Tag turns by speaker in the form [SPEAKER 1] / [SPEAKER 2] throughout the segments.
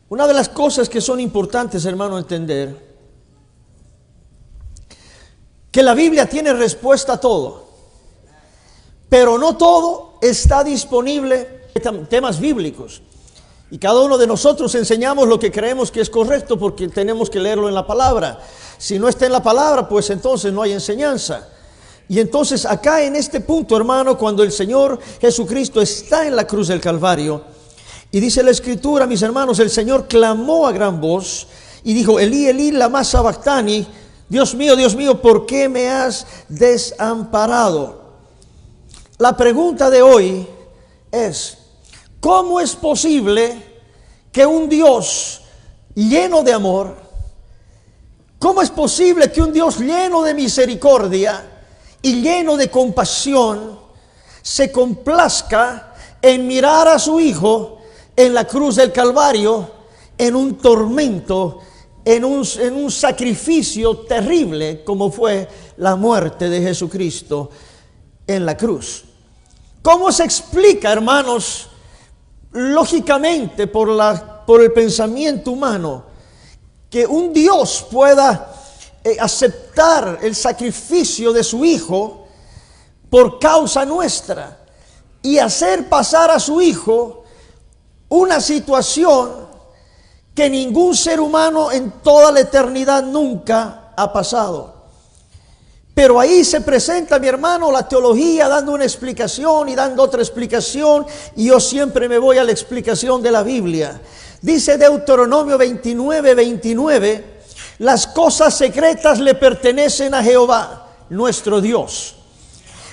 [SPEAKER 1] Una de las cosas que son importantes, hermano, entender, que la Biblia tiene respuesta a todo, pero no todo está disponible en temas bíblicos. Y cada uno de nosotros enseñamos lo que creemos que es correcto porque tenemos que leerlo en la palabra. Si no está en la palabra, pues entonces no hay enseñanza. Y entonces acá en este punto, hermano, cuando el Señor Jesucristo está en la cruz del Calvario, y dice la Escritura, mis hermanos, el Señor clamó a gran voz y dijo: Elí, Elí, lama sabactani, Dios mío, ¿por qué me has desamparado? La pregunta de hoy es: ¿cómo es posible que un Dios lleno de amor, cómo es posible que un Dios lleno de misericordia y lleno de compasión se complazca en mirar a su Hijo en la cruz del Calvario, en un tormento, en un sacrificio terrible como fue la muerte de Jesucristo en la cruz? ¿Cómo se explica, hermanos, lógicamente por el pensamiento humano, que un Dios pueda aceptar el sacrificio de su Hijo por causa nuestra y hacer pasar a su Hijo una situación que ningún ser humano en toda la eternidad nunca ha pasado? Pero ahí se presenta, mi hermano, la teología dando una explicación y dando otra explicación, y yo siempre me voy a la explicación de la Biblia. Dice Deuteronomio 29:29, las cosas secretas le pertenecen a Jehová, nuestro Dios,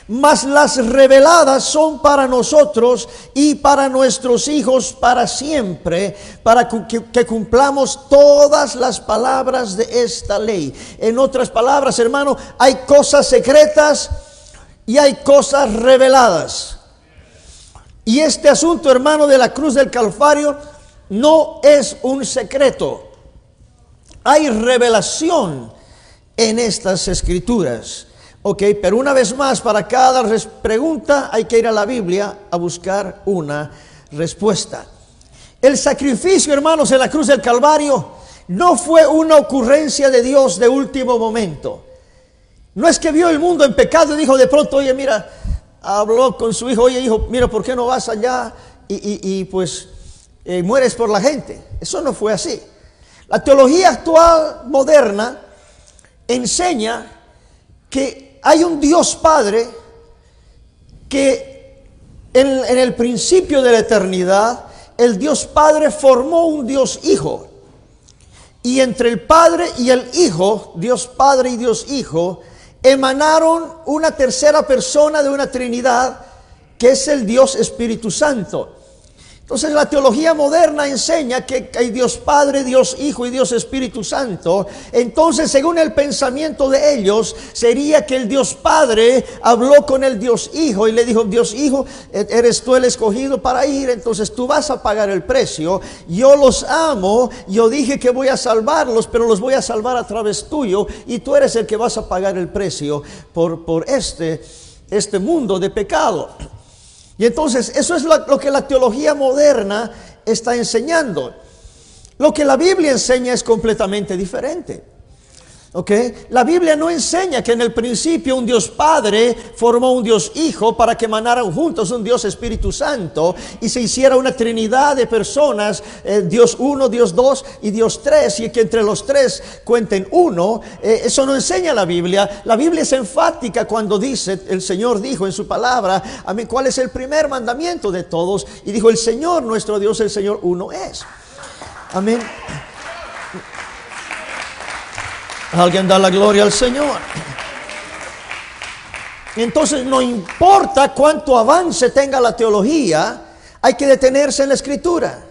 [SPEAKER 1] mas las reveladas son para nosotros y para nuestros hijos para siempre, para que cumplamos todas las palabras de esta ley. En otras palabras, hermano, hay cosas secretas y hay cosas reveladas. Y este asunto, hermano, de la cruz del Calvario no es un secreto. Hay revelación en estas escrituras. Ok, pero una vez más, para cada pregunta hay que ir a la Biblia a buscar una respuesta. El sacrificio, hermanos, en la cruz del Calvario no fue una ocurrencia de Dios de último momento. No es que vio el mundo en pecado y dijo de pronto: oye, mira, habló con su hijo: oye, hijo, mira, ¿por qué no vas allá y mueres por la gente? Eso no fue así. La teología actual, moderna, enseña que hay un Dios Padre que en el principio de la eternidad, el Dios Padre formó un Dios Hijo. Y entre el Padre y el Hijo, Dios Padre y Dios Hijo, emanaron una tercera persona de una Trinidad, que es el Dios Espíritu Santo. Entonces la teología moderna enseña que hay Dios Padre, Dios Hijo y Dios Espíritu Santo. Entonces, según el pensamiento de ellos, sería que el Dios Padre habló con el Dios Hijo y le dijo: Dios Hijo, eres tú el escogido para ir, entonces tú vas a pagar el precio. Yo los amo, yo dije que voy a salvarlos, pero los voy a salvar a través tuyo, y tú eres el que vas a pagar el precio por este mundo de pecado. Y entonces eso es lo que la teología moderna está enseñando. Lo que la Biblia enseña es completamente diferente. ¿Okay? La Biblia no enseña que en el principio un Dios Padre formó un Dios Hijo para que emanaran juntos un Dios Espíritu Santo y se hiciera una trinidad de personas, Dios 1, Dios 2 y Dios 3, y que entre los tres cuenten uno. Eso no enseña la Biblia. La Biblia es enfática cuando dice: el Señor dijo en su palabra, amén, ¿cuál es el primer mandamiento de todos? Y dijo: el Señor nuestro Dios, el Señor uno es. Amén. Alguien da la gloria al Señor. Entonces, no importa cuánto avance tenga la teología, hay que detenerse en la Escritura.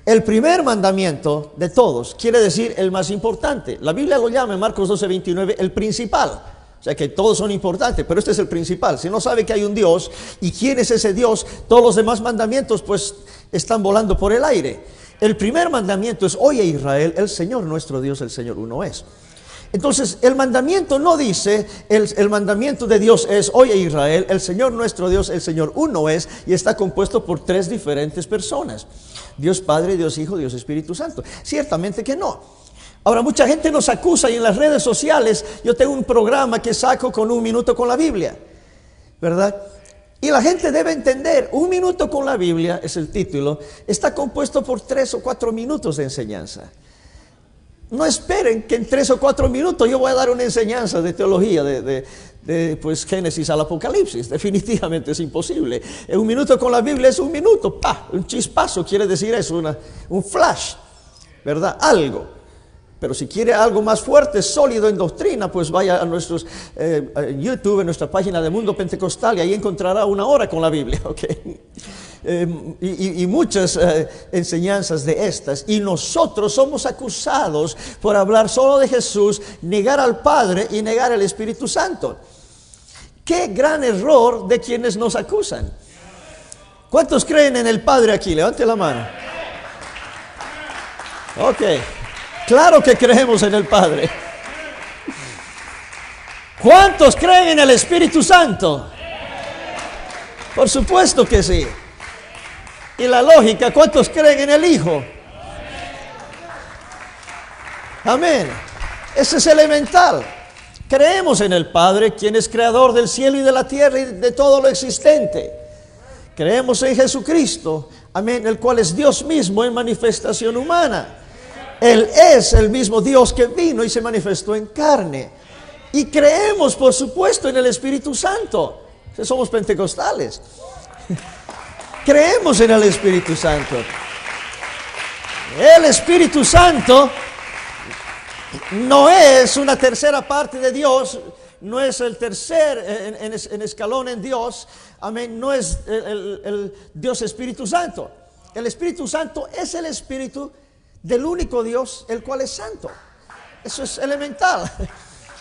[SPEAKER 1] El primer mandamiento de todos quiere decir el más importante. La Biblia lo llama en Marcos 12:29 el principal. O sea que todos son importantes, pero este es el principal. Si no sabe que hay un Dios y quién es ese Dios, todos los demás mandamientos pues están volando por el aire. El primer mandamiento es: oye Israel, el Señor nuestro Dios, el Señor uno es. Entonces el mandamiento no dice, el mandamiento de Dios es: oye Israel, el Señor nuestro Dios, el Señor uno es, y está compuesto por tres diferentes personas. Dios Padre, Dios Hijo, Dios Espíritu Santo. Ciertamente que no. Ahora, mucha gente nos acusa y en las redes sociales yo tengo un programa que saco con 1 minuto con la Biblia, ¿verdad? Y la gente debe entender, 1 minuto con la Biblia, es el título, está compuesto por 3 o 4 minutos de enseñanza. No esperen que en 3 o 4 minutos yo voy a dar una enseñanza de teología, pues Génesis al Apocalipsis. Definitivamente es imposible. En 1 minuto con la Biblia es 1 minuto, un chispazo quiere decir eso, un flash, ¿verdad? Algo. Pero si quiere algo más fuerte, sólido en doctrina, pues vaya a nuestros YouTube, en nuestra página de Mundo Pentecostal, y ahí encontrará 1 hora con la Biblia, ¿ok? Y muchas enseñanzas de estas. Y nosotros somos acusados por hablar solo de Jesús, negar al Padre y negar al Espíritu Santo. Qué gran error de quienes nos acusan. ¿Cuántos creen en el Padre aquí? Levante la mano. Ok. Claro que creemos en el Padre. ¿Cuántos creen en el Espíritu Santo? Por supuesto que sí. Y la lógica, ¿cuántos creen en el Hijo? Amén. Eso es elemental. Creemos en el Padre, quien es creador del cielo y de la tierra y de todo lo existente. Creemos en Jesucristo, amén, el cual es Dios mismo en manifestación humana. Él es el mismo Dios que vino y se manifestó en carne. Y creemos, por supuesto, en el Espíritu Santo. Somos pentecostales. Creemos en el Espíritu Santo. El Espíritu Santo no es una tercera parte de Dios, no es el tercer en escalón en Dios. Amén. No es el Dios Espíritu Santo. El Espíritu Santo es el Espíritu del único Dios, el cual es santo. Eso es elemental.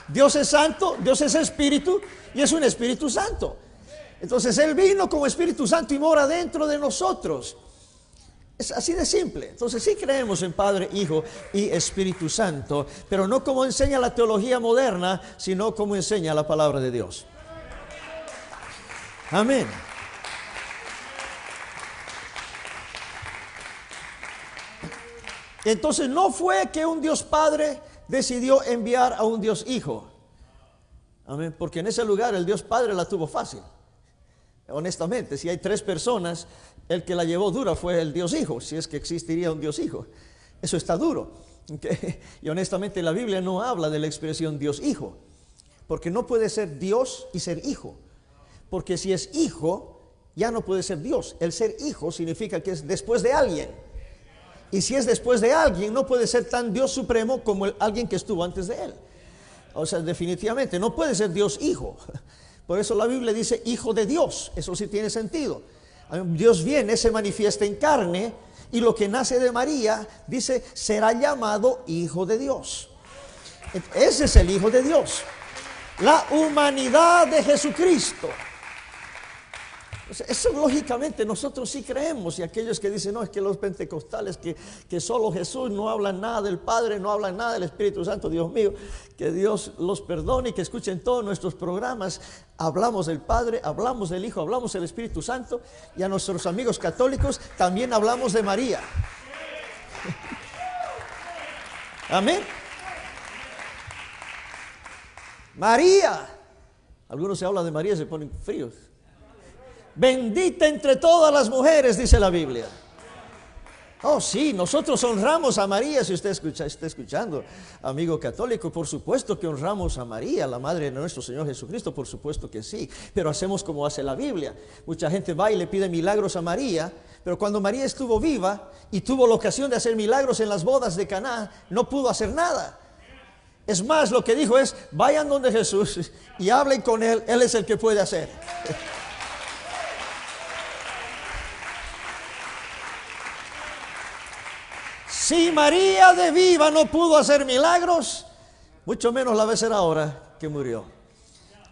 [SPEAKER 1] Dios es santo, Dios es espíritu y es un Espíritu Santo. Entonces Él vino como Espíritu Santo y mora dentro de nosotros. Es así de simple. Entonces sí creemos en Padre, Hijo y Espíritu Santo, pero no como enseña la teología moderna, sino como enseña la palabra de Dios. Amén. Entonces no fue que un Dios Padre decidió enviar a un Dios Hijo. Amén. Porque en ese lugar el Dios Padre la tuvo fácil. Honestamente, si hay 3 personas, el que la llevó dura fue el Dios Hijo, si es que existiría un Dios Hijo. Eso está duro. ¿Okay? Y honestamente la Biblia no habla de la expresión Dios Hijo, porque no puede ser Dios y ser hijo. Porque si es hijo, ya no puede ser Dios. El ser hijo significa que es después de alguien. Y si es después de alguien, no puede ser tan Dios supremo como alguien que estuvo antes de él. O sea, definitivamente no puede ser Dios hijo. Por eso la Biblia dice hijo de Dios. Eso sí tiene sentido. Dios viene, se manifiesta en carne, y lo que nace de María, dice, será llamado hijo de Dios. Ese es el Hijo de Dios. La humanidad de Jesucristo. Eso lógicamente nosotros sí creemos. Y aquellos que dicen, no, es que los pentecostales que solo Jesús, no hablan nada del Padre, no hablan nada del Espíritu Santo. Dios mío, que Dios los perdone y que escuchen todos nuestros programas. Hablamos del Padre, hablamos del Hijo, hablamos del Espíritu Santo. Y a nuestros amigos católicos también hablamos de María. Amén. María. Algunos se hablan de María y se ponen fríos. Bendita entre todas las mujeres, dice la Biblia. Oh sí, nosotros honramos a María. Si usted está escuchando, amigo católico, por supuesto que honramos a María, la madre de nuestro Señor Jesucristo, por supuesto que sí. Pero hacemos como hace la Biblia. Mucha gente va y le pide milagros a María, pero cuando María estuvo viva y tuvo la ocasión de hacer milagros en las bodas de Caná, no pudo hacer nada. Es más, lo que dijo es, vayan donde Jesús y hablen con Él es el que puede hacer. Si María de viva no pudo hacer milagros, mucho menos la va a hacer ahora que murió.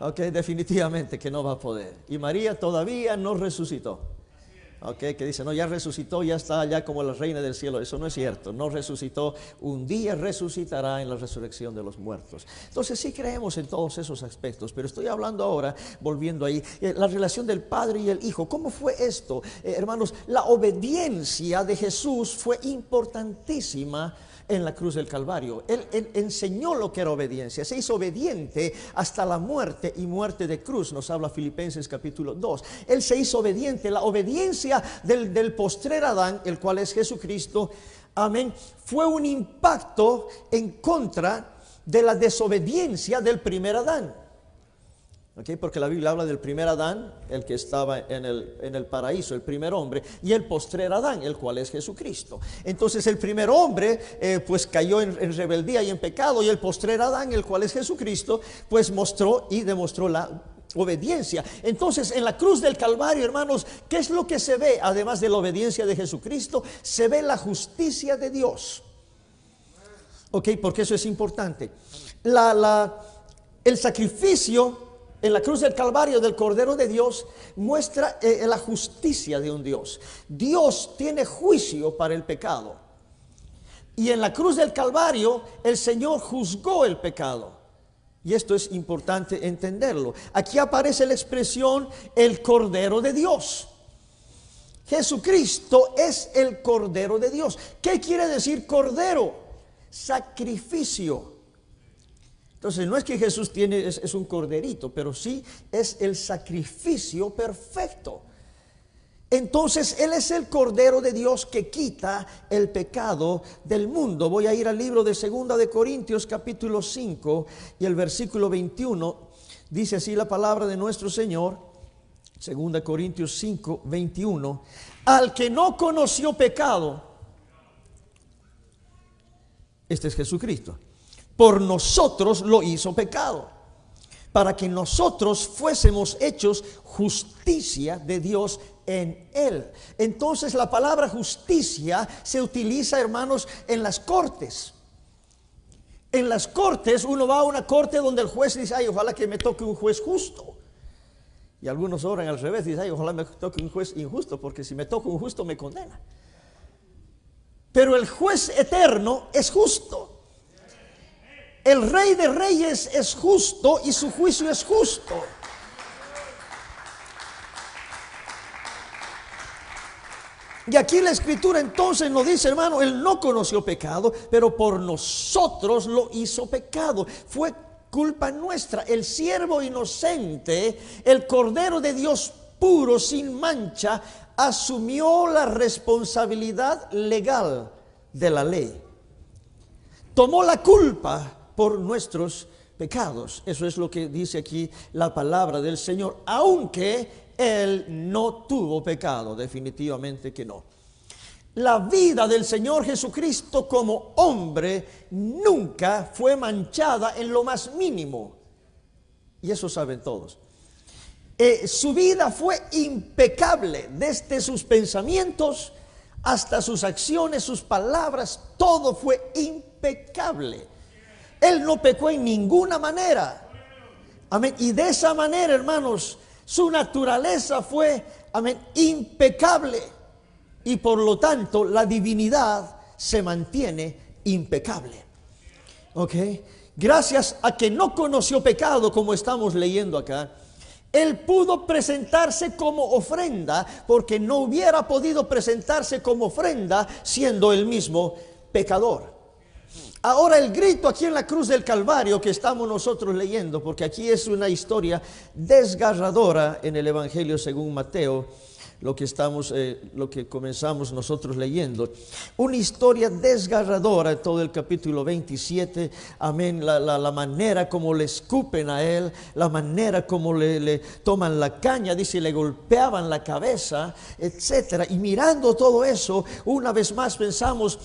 [SPEAKER 1] Ok, definitivamente que no va a poder. Y María todavía no resucitó. Ok, que dice, no, ya resucitó, ya está allá como la reina del cielo. Eso no es cierto, no resucitó. Un día resucitará en la resurrección de los muertos. Entonces sí creemos en todos esos aspectos, pero estoy hablando ahora, volviendo ahí, la relación del Padre y el Hijo. ¿Cómo fue esto? Hermanos, la obediencia de Jesús fue importantísima en la cruz del Calvario. Él enseñó lo que era obediencia, se hizo obediente hasta la muerte y muerte de cruz, nos habla Filipenses capítulo 2. Él se hizo obediente. La obediencia del postrer Adán, el cual es Jesucristo, amén, fue un impacto en contra de la desobediencia del primer Adán. Okay, porque la Biblia habla del primer Adán, el que estaba en el paraíso, el primer hombre, y el postrer Adán, el cual es Jesucristo. Entonces el primer hombre pues cayó en rebeldía y en pecado, y el postrer Adán, el cual es Jesucristo, pues mostró y demostró la obediencia. Entonces en la cruz del Calvario, hermanos, ¿qué es lo que se ve? Además de la obediencia de Jesucristo, se ve la justicia de Dios. Ok, porque eso es importante. El sacrificio en la cruz del Calvario del Cordero de Dios muestra la justicia de un Dios. Dios tiene juicio para el pecado. Y en la cruz del Calvario el Señor juzgó el pecado. Y esto es importante entenderlo. Aquí aparece la expresión el Cordero de Dios. Jesucristo es el Cordero de Dios. ¿Qué quiere decir cordero? Sacrificio. Entonces no es que Jesús es un corderito, pero sí es el sacrificio perfecto. Entonces Él es el Cordero de Dios que quita el pecado del mundo. Voy a ir al libro de 2 de Corintios capítulo 5 y el versículo 21. Dice así la palabra de nuestro Señor. 2 Corintios 5, 21. Al que no conoció pecado, este es Jesucristo, por nosotros lo hizo pecado, para que nosotros fuésemos hechos justicia de Dios en Él. Entonces la palabra justicia se utiliza, hermanos, en las cortes. En las cortes, uno va a una corte donde el juez dice, ay, ojalá que me toque un juez justo. Y algunos oran al revés, dicen, ay, ojalá me toque un juez injusto, porque si me toca un justo me condena. Pero el juez eterno es justo. El Rey de Reyes es justo y su juicio es justo. Y aquí la Escritura entonces nos dice, hermano, Él no conoció pecado, pero por nosotros lo hizo pecado. Fue culpa nuestra. El siervo inocente, el Cordero de Dios puro, sin mancha, asumió la responsabilidad legal de la ley. Tomó la culpa por nuestros pecados. Eso es lo que dice aquí la palabra del Señor, aunque Él no tuvo pecado, definitivamente que no. La vida del Señor Jesucristo como hombre nunca fue manchada en lo más mínimo, y eso saben todos. Su vida fue impecable, desde sus pensamientos hasta sus acciones, sus palabras, todo fue impecable. Él no pecó en ninguna manera. Amén. Y de esa manera, hermanos, su naturaleza fue, amén, impecable. Y por lo tanto, la divinidad se mantiene impecable. Ok. Gracias a que no conoció pecado, como estamos leyendo acá, Él pudo presentarse como ofrenda, porque no hubiera podido presentarse como ofrenda siendo Él mismo pecador. Ahora el grito aquí en la cruz del Calvario que estamos nosotros leyendo, porque aquí es una historia desgarradora en el Evangelio según Mateo, lo que comenzamos nosotros leyendo. Una historia desgarradora, todo el capítulo 27, amén, la manera como le escupen a Él, la manera como le toman la caña, dice, le golpeaban la cabeza, etcétera. Y mirando todo eso, una vez más pensamos,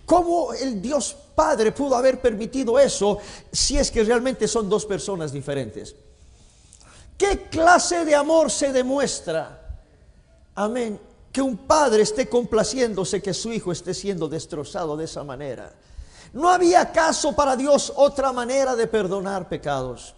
[SPEAKER 1] ¿cómo el Dios Padre pudo haber permitido eso si es que realmente son dos personas diferentes? ¿Qué clase de amor se demuestra? Amén. Que un padre esté complaciéndose que su hijo esté siendo destrozado de esa manera. ¿No había acaso para Dios otra manera de perdonar pecados?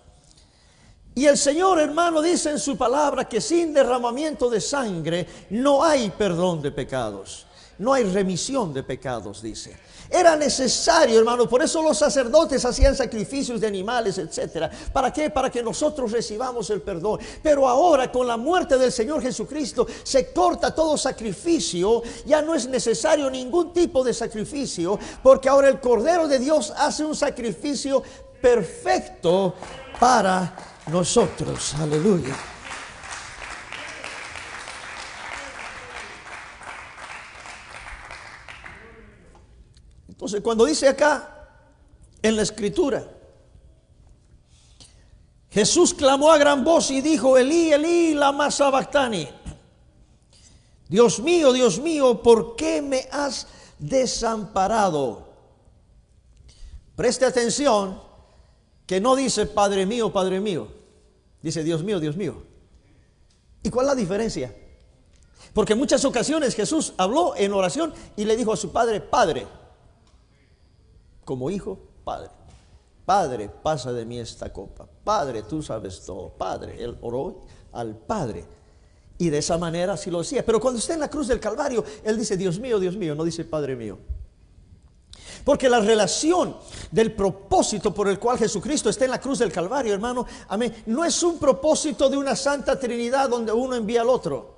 [SPEAKER 1] Y el Señor, hermano, dice en su palabra que sin derramamiento de sangre no hay perdón de pecados, no hay remisión de pecados, dice. Era necesario, hermano, por eso los sacerdotes hacían sacrificios de animales, etcétera. ¿Para qué? Para que nosotros recibamos el perdón. Pero ahora, con la muerte del Señor Jesucristo, se corta todo sacrificio. Ya no es necesario ningún tipo de sacrificio, porque ahora el Cordero de Dios hace un sacrificio perfecto para nosotros. Aleluya. Entonces, cuando dice acá en la escritura, Jesús clamó a gran voz y dijo: Elí, Elí, lama sabactani. Dios mío, ¿por qué me has desamparado? Preste atención que no dice Padre mío, Padre mío. Dice Dios mío, Dios mío. ¿Y cuál es la diferencia? Porque en muchas ocasiones Jesús habló en oración y le dijo a su Padre, Padre. Como hijo, Padre. Padre, pasa de mí esta copa. Padre, tú sabes todo. Padre, él oró al Padre. Y de esa manera sí lo hacía. Pero cuando está en la cruz del Calvario, él dice Dios mío, no dice Padre mío. Porque la relación del propósito por el cual Jesucristo está en la cruz del Calvario, hermano, amén, no es un propósito de una santa Trinidad donde uno envía al otro.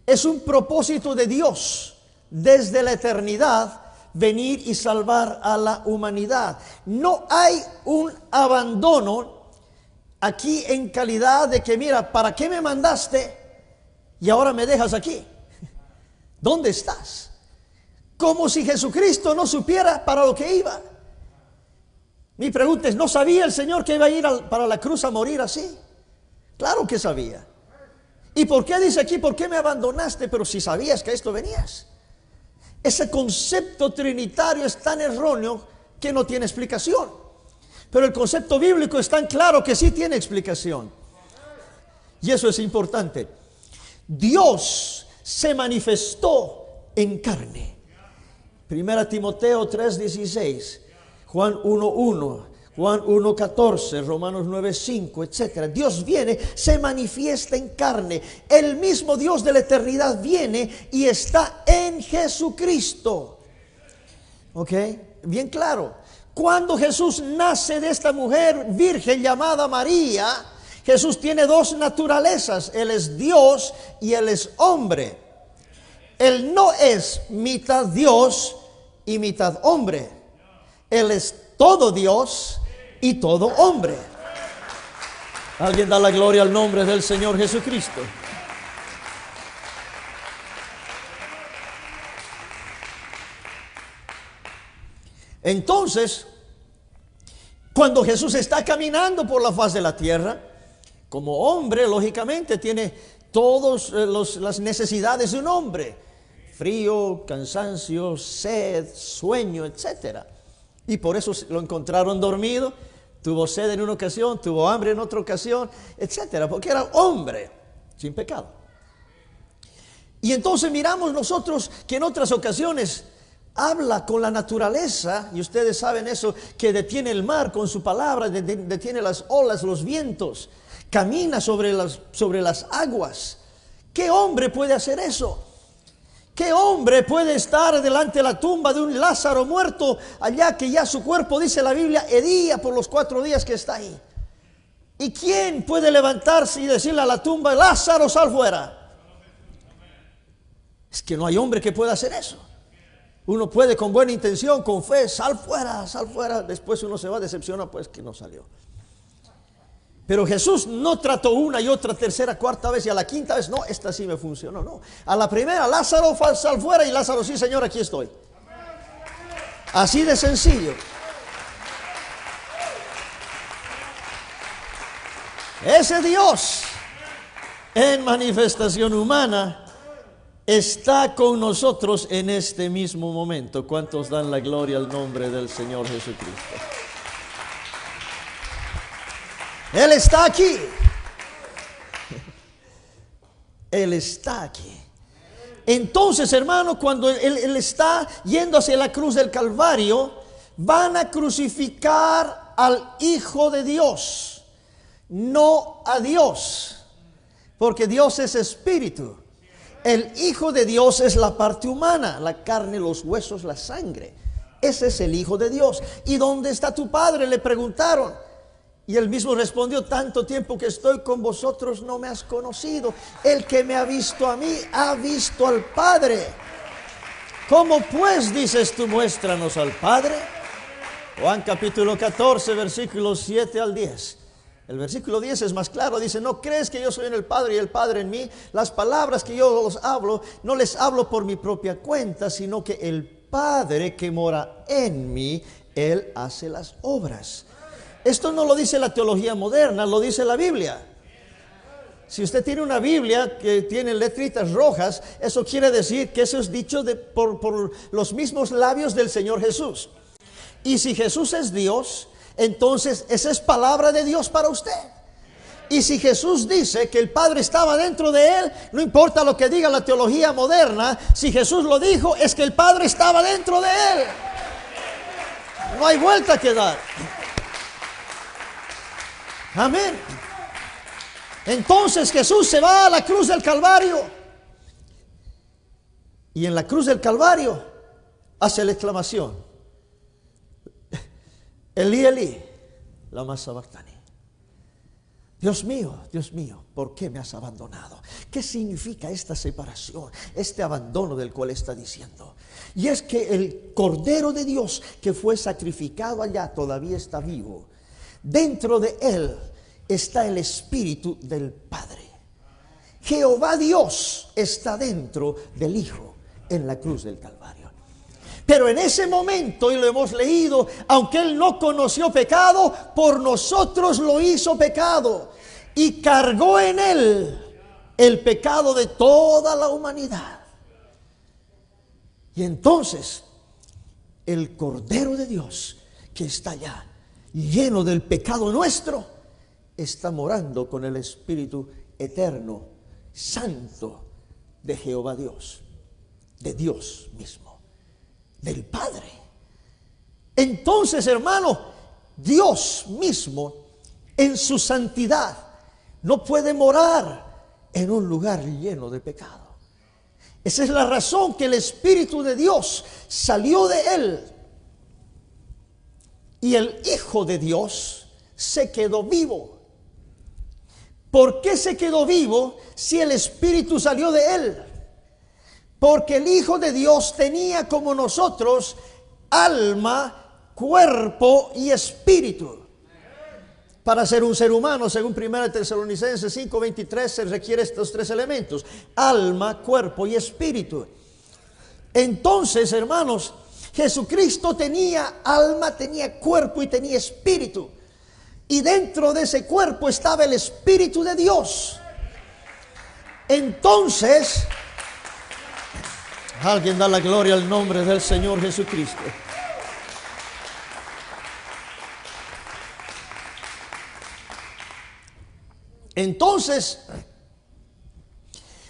[SPEAKER 1] Es un propósito de Dios desde la eternidad, venir y salvar a la humanidad. No hay un abandono aquí en calidad de que, mira, ¿para qué me mandaste y ahora me dejas aquí? ¿Dónde estás? Como si Jesucristo no supiera para lo que iba. Mi pregunta es, ¿no sabía el Señor que iba a ir para la cruz a morir así? Claro que sabía. ¿Y por qué dice aquí, por qué me abandonaste? Pero si sabías que a esto venías. Ese concepto trinitario es tan erróneo que no tiene explicación. Pero el concepto bíblico es tan claro que sí tiene explicación. Y eso es importante. Dios se manifestó en carne. 1 Timoteo 3:16, Juan 1:1, Juan 1:14, Romanos 9:5, etcétera. Dios viene, se manifiesta en carne. El mismo Dios de la eternidad viene y está en Jesucristo. ¿Ok? Bien claro. Cuando Jesús nace de esta mujer virgen llamada María, Jesús tiene dos naturalezas. Él es Dios y Él es hombre. Él no es mitad Dios y mitad hombre. Él es todo Dios y todo hombre. Alguien da la gloria al nombre del Señor Jesucristo. Entonces, cuando Jesús está caminando por la faz de la tierra, como hombre, lógicamente tiene todas las necesidades de un hombre: frío, cansancio, sed, sueño, etcétera. Y por eso lo encontraron dormido, tuvo sed en una ocasión, tuvo hambre en otra ocasión, etcétera, porque era hombre sin pecado. Y entonces miramos nosotros que en otras ocasiones habla con la naturaleza, y ustedes saben eso, que detiene el mar con su palabra, detiene las olas, los vientos, camina sobre las aguas. ¿Qué hombre puede hacer eso? ¿Qué hombre puede estar delante de la tumba de un Lázaro muerto allá, que ya su cuerpo, dice la Biblia, hedía por los 4 días que está ahí? ¿Y quién puede levantarse y decirle a la tumba, Lázaro, sal fuera? Es que no hay hombre que pueda hacer eso. Uno puede con buena intención, con fe, sal fuera, sal fuera. Después uno se va a decepcionar, pues que no salió. Pero Jesús no trató una y otra, tercera, cuarta vez, y a la quinta vez, no, esta sí me funcionó, no. A la primera, Lázaro, sal fuera, y Lázaro, sí, Señor, aquí estoy. Así de sencillo. Ese Dios en manifestación humana está con nosotros en este mismo momento. ¿Cuántos dan la gloria al nombre del Señor Jesucristo? Él está aquí. Él está aquí. Entonces, hermano, cuando él está yendo hacia la cruz del Calvario, van a crucificar al Hijo de Dios. no a Dios, porque Dios es espíritu. El Hijo de Dios es la parte humana, la carne, los huesos, la sangre. Ese es el Hijo de Dios. ¿Y dónde está tu Padre?, le preguntaron. Y él mismo respondió: tanto tiempo que estoy con vosotros no me has conocido. El que me ha visto a mí, ha visto al Padre. ¿Cómo pues dices tú, muéstranos al Padre? Juan capítulo 14, versículos 7 al 10. El versículo 10 es más claro, dice: ¿no crees que yo soy en el Padre y el Padre en mí? Las palabras que yo os hablo, no les hablo por mi propia cuenta, sino que el Padre que mora en mí, Él hace las obras. Esto no lo dice la teología moderna, lo dice la Biblia. Si usted tiene una Biblia que tiene letritas rojas, eso quiere decir que eso es dicho por los mismos labios del Señor Jesús. Y si Jesús es Dios, entonces esa es palabra de Dios para usted. Y si Jesús dice que el Padre estaba dentro de Él, no importa lo que diga la teología moderna, si Jesús lo dijo, es que el Padre estaba dentro de Él. No hay vuelta que dar. Amén. Entonces Jesús se va a la cruz del Calvario. Y en la cruz del Calvario hace la exclamación: Elí, Elí, lama sabactani. Dios mío, ¿por qué me has abandonado? ¿Qué significa esta separación, este abandono del cual está diciendo? Y es que el Cordero de Dios que fue sacrificado allá todavía está vivo. Dentro de Él está el Espíritu del Padre. Jehová Dios está dentro del Hijo en la cruz del Calvario. Pero en ese momento, y lo hemos leído, aunque Él no conoció pecado, por nosotros lo hizo pecado y cargó en Él el pecado de toda la humanidad. Y entonces el Cordero de Dios que está allá, lleno del pecado nuestro, está morando con el Espíritu eterno, santo de Jehová Dios, de Dios mismo, del Padre. Entonces, hermano, Dios mismo en su santidad no puede morar en un lugar lleno de pecado. Esa es la razón que el Espíritu de Dios salió de Él. Y el Hijo de Dios se quedó vivo. ¿Por qué se quedó vivo si el Espíritu salió de Él? Porque el Hijo de Dios tenía como nosotros alma, cuerpo y espíritu. Para ser un ser humano, según 1 Tesalonicenses 5:23, se requiere estos tres elementos: alma, cuerpo y espíritu. Entonces, hermanos, Jesucristo tenía alma, tenía cuerpo y tenía espíritu. Y dentro de ese cuerpo estaba el Espíritu de Dios. Entonces, alguien da la gloria al nombre del Señor Jesucristo. Entonces,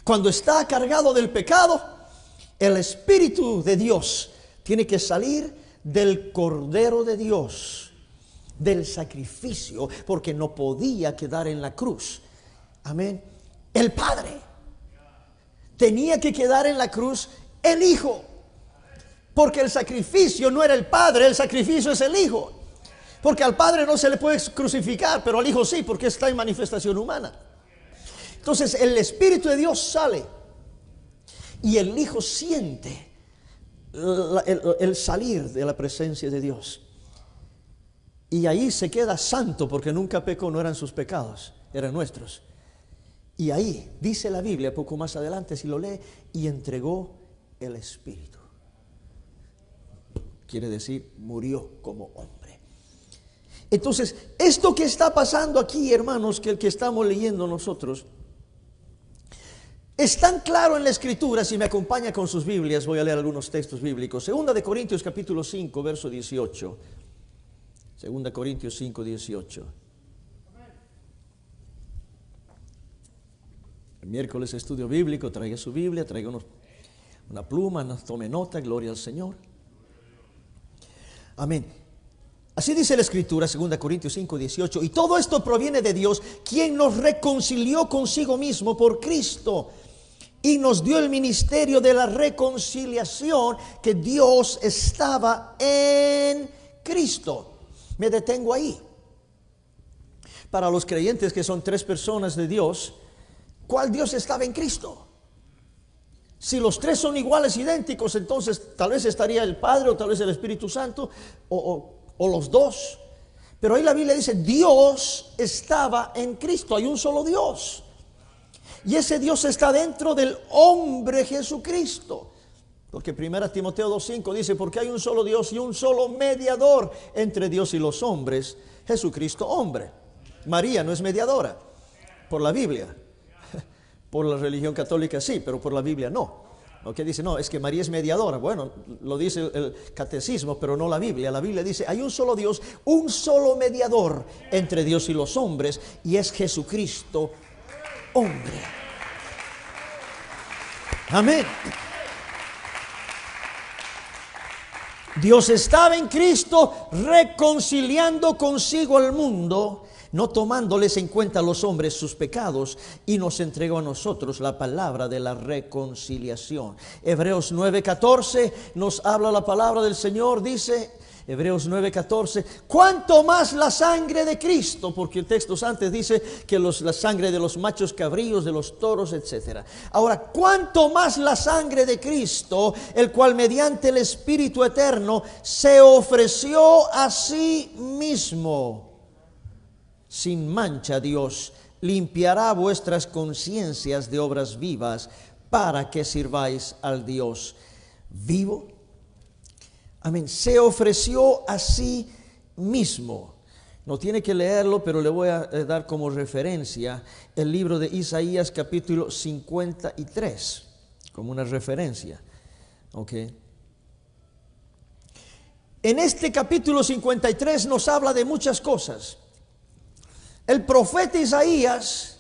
[SPEAKER 1] cuando está cargado del pecado, el Espíritu de Dios tiene que salir del Cordero de Dios, del sacrificio, porque no podía quedar en la cruz. Amén. El Padre tenía que quedar en la cruz el Hijo, porque el sacrificio no era el Padre, el sacrificio es el Hijo. Porque al Padre no se le puede crucificar, pero al Hijo sí, porque está en manifestación humana. Entonces el Espíritu de Dios sale y el Hijo siente el salir de la presencia de Dios. Y ahí se queda santo, porque nunca pecó, no eran sus pecados, eran nuestros. Y ahí dice la Biblia, poco más adelante, si lo lee, y entregó el Espíritu. Quiere decir, murió como hombre. Entonces, esto que está pasando aquí, hermanos, que el que estamos leyendo nosotros, es tan claro en la Escritura. Si me acompaña con sus Biblias, voy a leer algunos textos bíblicos. 2 Corintios capítulo 5, verso 18. 2 Corintios 5, 18. El miércoles estudio bíblico, traiga su Biblia, traiga una pluma, tome nota, gloria al Señor. Amén. Así dice la Escritura, 2 Corintios 5, 18. Y todo esto proviene de Dios, quien nos reconcilió consigo mismo por Cristo y nos dio el ministerio de la reconciliación, que Dios estaba en Cristo. Me detengo ahí. Para los creyentes, que son tres personas de Dios, ¿cuál Dios estaba en Cristo? Si los tres son iguales, idénticos, entonces tal vez estaría el Padre o tal vez el Espíritu Santo o los dos. Pero ahí la Biblia dice, Dios estaba en Cristo. Hay un solo Dios. Y ese Dios está dentro del hombre Jesucristo. Porque 1 Timoteo 2:5 dice, porque hay un solo Dios y un solo mediador entre Dios y los hombres, Jesucristo hombre. María no es mediadora por la Biblia. Por la religión católica sí, pero por la Biblia no. ¿Ok? Dice, no, es que María es mediadora. Bueno, lo dice el catecismo, pero no la Biblia. La Biblia dice, hay un solo Dios, un solo mediador entre Dios y los hombres, y es Jesucristo hombre. Amén. Dios estaba en Cristo reconciliando consigo al mundo, no tomándoles en cuenta a los hombres sus pecados, y nos entregó a nosotros la palabra de la reconciliación. Hebreos 9:14 nos habla la palabra del Señor, dice Hebreos 9:14, cuánto más la sangre de Cristo, porque el texto antes dice que la sangre de los machos cabríos, de los toros, etc. Ahora, cuánto más la sangre de Cristo, el cual mediante el Espíritu eterno se ofreció a sí mismo sin mancha a Dios, limpiará vuestras conciencias de obras vivas para que sirváis al Dios vivo. Amén. Se ofreció a sí mismo. No tiene que leerlo, pero le voy a dar como referencia el libro de Isaías capítulo 53, como una referencia. ¿Ok? En este capítulo 53 nos habla de muchas cosas. El profeta Isaías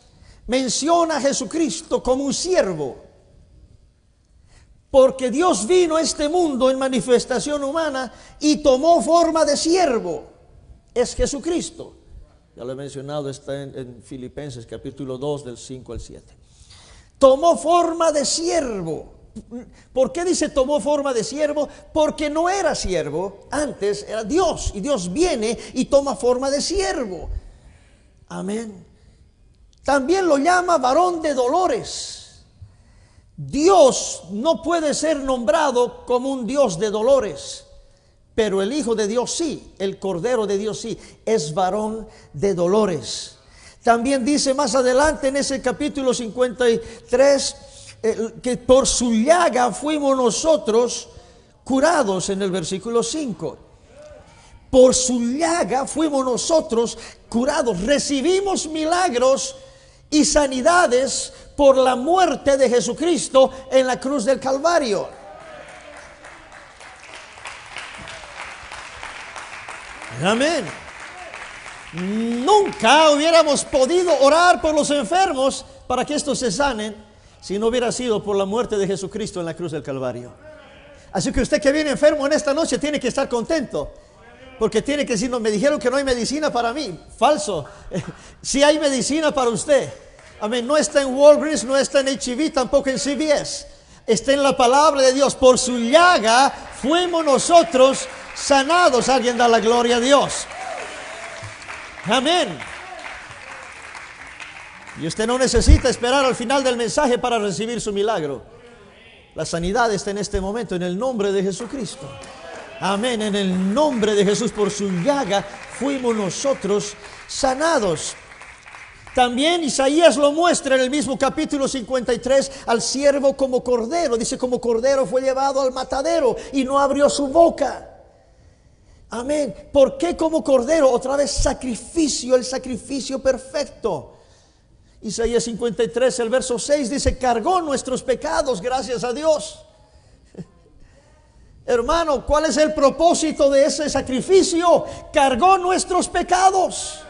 [SPEAKER 1] menciona a Jesucristo como un siervo, porque Dios vino a este mundo en manifestación humana y tomó forma de siervo. Es Jesucristo. Ya lo he mencionado, está en Filipenses capítulo 2 del 5 al 7. Tomó forma de siervo. ¿Por qué dice tomó forma de siervo? Porque no era siervo, antes era Dios, y Dios viene y toma forma de siervo. Amén. También lo llama varón de dolores. Dios no puede ser nombrado como un Dios de dolores, pero el Hijo de Dios sí, el Cordero de Dios sí, es varón de dolores. También dice más adelante en ese capítulo 53 que por su llaga fuimos nosotros curados, en el versículo 5. Por su llaga fuimos nosotros curados. Recibimos milagros y sanidades por la muerte de Jesucristo en la cruz del Calvario. Amén. Nunca hubiéramos podido orar por los enfermos para que estos se sanen si no hubiera sido por la muerte de Jesucristo en la cruz del Calvario. Así que usted que viene enfermo en esta noche tiene que estar contento, porque tiene que decir, no, me dijeron que no hay medicina para mí. Falso. Sí hay medicina para usted. Amén. No está en Walgreens, no está en H-E-B, tampoco en CVS. Está en la palabra de Dios. Por su llaga fuimos nosotros sanados. Alguien da la gloria a Dios. Amén. Y usted no necesita esperar al final del mensaje para recibir su milagro. La sanidad está en este momento, en el nombre de Jesucristo. Amén, en el nombre de Jesús, por su llaga fuimos nosotros sanados. También Isaías lo muestra en el mismo capítulo 53 al siervo como cordero. Dice, como cordero fue llevado al matadero y no abrió su boca. Amén. ¿Por qué como cordero? Otra vez sacrificio, el sacrificio perfecto. Isaías 53, el verso 6 dice, cargó nuestros pecados, gracias a Dios. Hermano, ¿cuál es el propósito de ese sacrificio? Cargó nuestros pecados.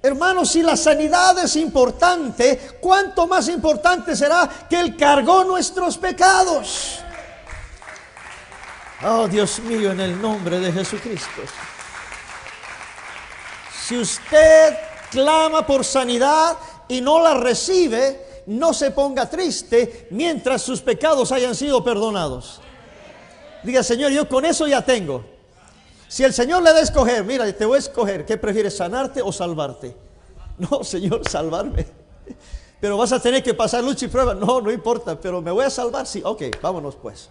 [SPEAKER 1] Hermano, si la sanidad es importante, ¿cuánto más importante será que Él cargó nuestros pecados? Oh, Dios mío, en el nombre de Jesucristo. Si usted clama por sanidad y no la recibe, no se ponga triste mientras sus pecados hayan sido perdonados. Diga, Señor, yo con eso ya tengo. Si el Señor le da a escoger, mira, te voy a escoger, ¿qué prefieres, sanarte o salvarte? No, Señor, salvarme. Pero vas a tener que pasar lucha y prueba. No, no importa, pero me voy a salvar. Sí, ok, vámonos pues.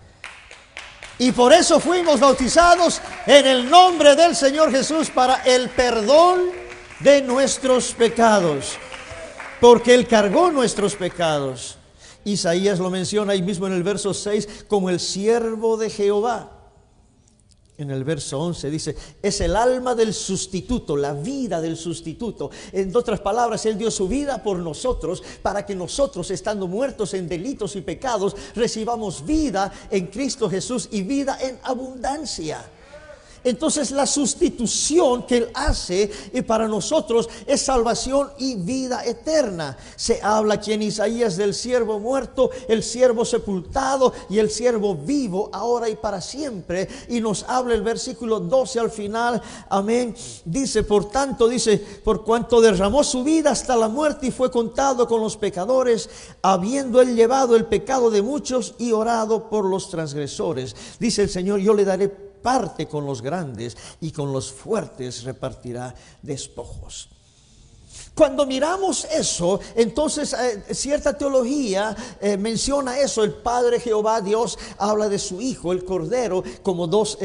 [SPEAKER 1] Y por eso fuimos bautizados en el nombre del Señor Jesús para el perdón de nuestros pecados. Porque Él cargó nuestros pecados. Isaías lo menciona ahí mismo en el verso 6 como el siervo de Jehová. En el verso 11 dice, es el alma del sustituto, la vida del sustituto. En otras palabras, Él dio su vida por nosotros para que nosotros, estando muertos en delitos y pecados, recibamos vida en Cristo Jesús y vida en abundancia. Entonces la sustitución que Él hace para nosotros es salvación y vida eterna. Se habla aquí en Isaías del siervo muerto, el siervo sepultado y el siervo vivo ahora y para siempre. Y nos habla el versículo 12 al final, amén. Dice, por tanto, dice, por cuanto derramó su vida hasta la muerte y fue contado con los pecadores, habiendo Él llevado el pecado de muchos y orado por los transgresores. Dice el Señor, yo le daré parte con los grandes y con los fuertes repartirá despojos. Cuando miramos eso, entonces cierta teología menciona eso. El Padre Jehová Dios habla de su Hijo, el Cordero, como dos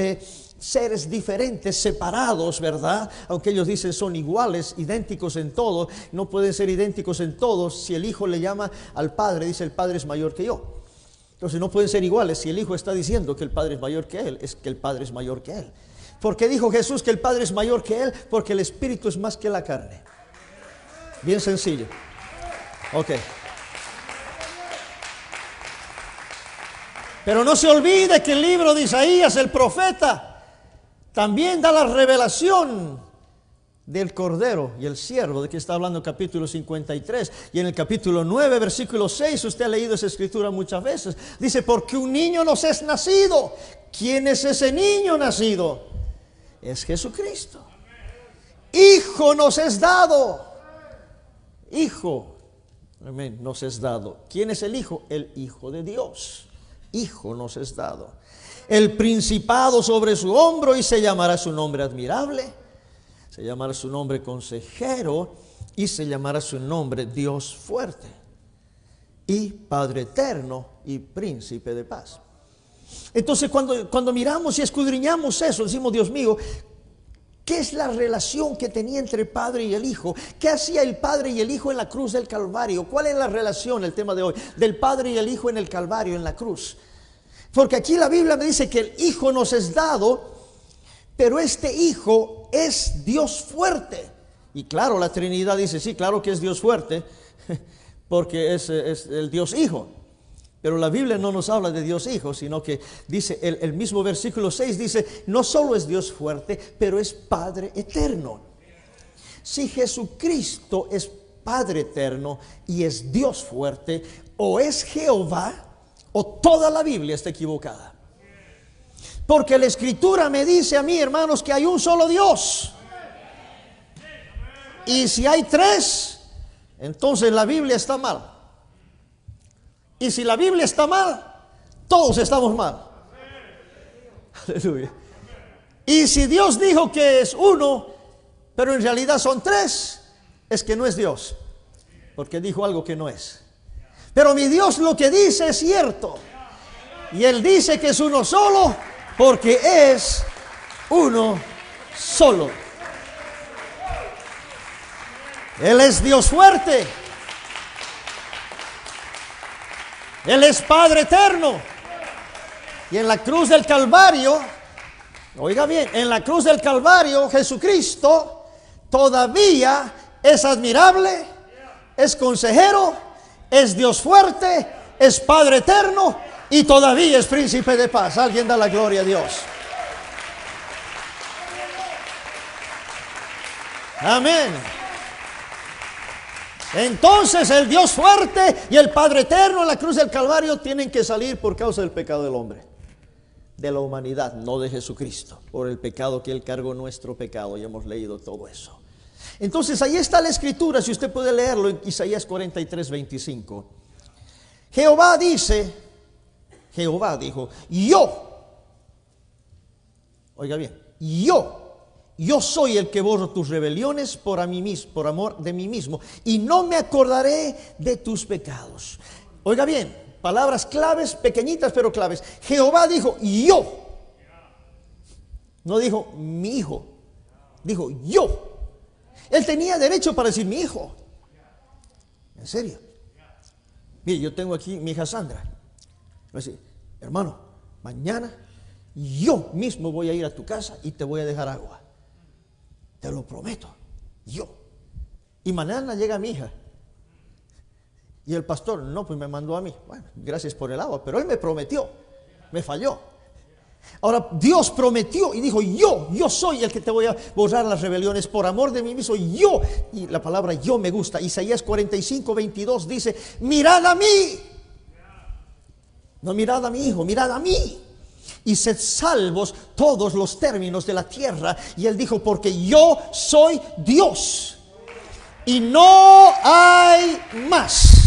[SPEAKER 1] seres diferentes, separados, ¿verdad? Aunque ellos dicen son iguales, idénticos en todo. No pueden ser idénticos en todo. Si el Hijo le llama al Padre, dice el Padre es mayor que yo. Entonces no pueden ser iguales. Si el Hijo está diciendo que el Padre es mayor que Él, es que el Padre es mayor que Él. ¿Por qué dijo Jesús que el Padre es mayor que Él? Porque el Espíritu es más que la carne. Bien sencillo. Ok. Pero no se olvide que el libro de Isaías, el profeta, también da la revelación del Cordero y el siervo, de que está hablando capítulo 53. Y en el capítulo 9, versículo 6, usted ha leído esa escritura muchas veces. Dice, porque un niño nos es nacido. ¿Quién es ese niño nacido? Es Jesucristo. Hijo nos es dado. Hijo, amén, nos es dado. ¿Quién es el Hijo? El Hijo de Dios. Hijo nos es dado. El principado sobre su hombro, y se llamará su nombre admirable. Se llamará su nombre consejero, y se llamará su nombre Dios fuerte, y Padre eterno, y príncipe de paz. Entonces cuando miramos y escudriñamos eso, decimos, Dios mío, ¿qué es la relación que tenía entre el Padre y el Hijo? ¿Qué hacía el Padre y el Hijo en la cruz del Calvario? ¿Cuál es la relación, el tema de hoy, del Padre y el Hijo en el Calvario, en la cruz? Porque aquí la Biblia me dice que el Hijo nos es dado, pero este Hijo es Dios fuerte. Y claro, la Trinidad dice, sí, claro que es Dios fuerte, porque es el Dios Hijo. Pero la Biblia no nos habla de Dios Hijo, sino que dice, el mismo versículo 6 dice, no solo es Dios fuerte, pero es Padre eterno. Si Jesucristo es Padre eterno y es Dios fuerte, o es Jehová, o toda la Biblia está equivocada. Porque la Escritura me dice a mí, hermanos, que hay un solo Dios. Y si hay tres, entonces la Biblia está mal. Y si la Biblia está mal, todos estamos mal. Aleluya. Y si Dios dijo que es uno, pero en realidad son tres, es que no es Dios, porque dijo algo que no es. Pero mi Dios lo que dice es cierto. Y Él dice que es uno solo, porque es uno solo. Él es Dios fuerte. Él es Padre eterno. Y en la cruz del Calvario, oiga bien, en la cruz del Calvario, Jesucristo todavía es admirable, es consejero, es Dios fuerte, es Padre eterno y todavía es príncipe de paz. Alguien da la gloria a Dios. Amén. Entonces el Dios fuerte y el Padre eterno en la cruz del Calvario tienen que salir por causa del pecado del hombre. de la humanidad, no de Jesucristo, por el pecado que Él cargó, nuestro pecado, y hemos leído todo eso. Entonces ahí está la escritura, si usted puede leerlo en Isaías 43:25. Jehová dijo, oiga bien, yo soy el que borro tus rebeliones por amor de mí mismo, y no me acordaré de tus pecados. Oiga bien, palabras claves, pequeñitas pero claves. Jehová dijo, yo. No dijo mi hijo, dijo yo. Él tenía derecho para decir mi hijo. En serio. Mire, yo tengo aquí mi hija Sandra. Va a decir, hermano, mañana yo mismo voy a ir a tu casa y te voy a dejar agua. Te lo prometo, yo. Y mañana llega mi hija. Y el pastor, no, pues me mandó a mí. Bueno, gracias por el agua, pero él me prometió, me falló. Ahora Dios prometió y dijo, yo soy el que te voy a borrar las rebeliones por amor de mí mismo, yo. Y la palabra yo me gusta. Isaías 45:22 dice, mirad a mí. No mirad a mi hijo, mirad a mí. Y sed salvos todos los términos de la tierra. Y él dijo, porque yo soy Dios y no hay más.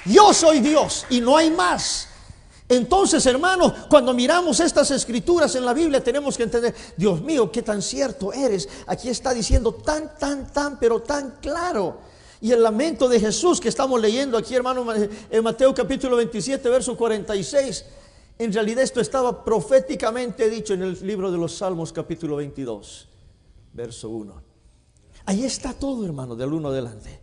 [SPEAKER 1] Yo soy Dios y no hay más. Entonces, hermano, cuando miramos estas escrituras en la Biblia, tenemos que entender, Dios mío, qué tan cierto eres. Aquí está diciendo pero tan claro. Y el lamento de Jesús que estamos leyendo aquí, hermano, en Mateo capítulo 27, verso 46. En realidad esto estaba proféticamente dicho en el libro de los Salmos capítulo 22, verso 1. Ahí está todo, hermano, del 1 adelante.